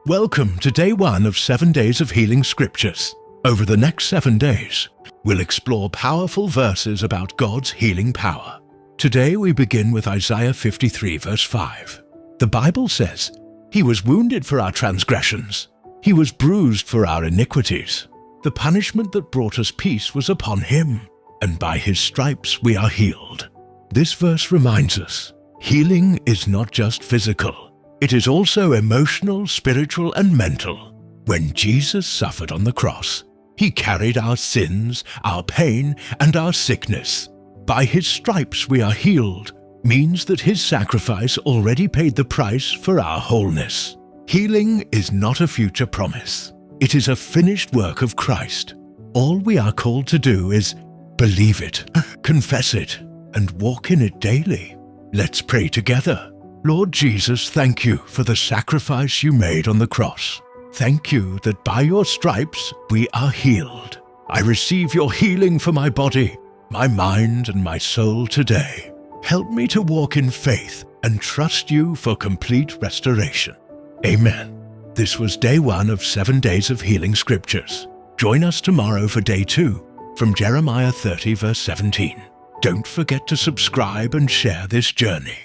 Welcome to day 1 of 7 days of healing scriptures. Over the next 7 days, we'll explore powerful verses about God's healing power. Today we begin with Isaiah 53 verse 5. The Bible says, "He was wounded for our transgressions. He was bruised for our iniquities. The punishment that brought us peace was upon him, and by his stripes we are healed." This verse reminds us, healing is not just physical. It is also emotional, spiritual, and mental. When Jesus suffered on the cross, he carried our sins, our pain, and our sickness. By his stripes we are healed means that his sacrifice already paid the price for our wholeness. Healing is not a future promise. It is a finished work of Christ. All we are called to do is believe it, confess it, and walk in it daily. Let's pray together. Lord Jesus, thank you for the sacrifice you made on the cross. Thank you that by your stripes we are healed. I receive your healing for my body, my mind, and my soul today. Help me to walk in faith and trust you for complete restoration. Amen. This was day 1 of 7 days of healing scriptures. Join us tomorrow for day 2 from Jeremiah 30 verse 17. Don't forget to subscribe and share this journey.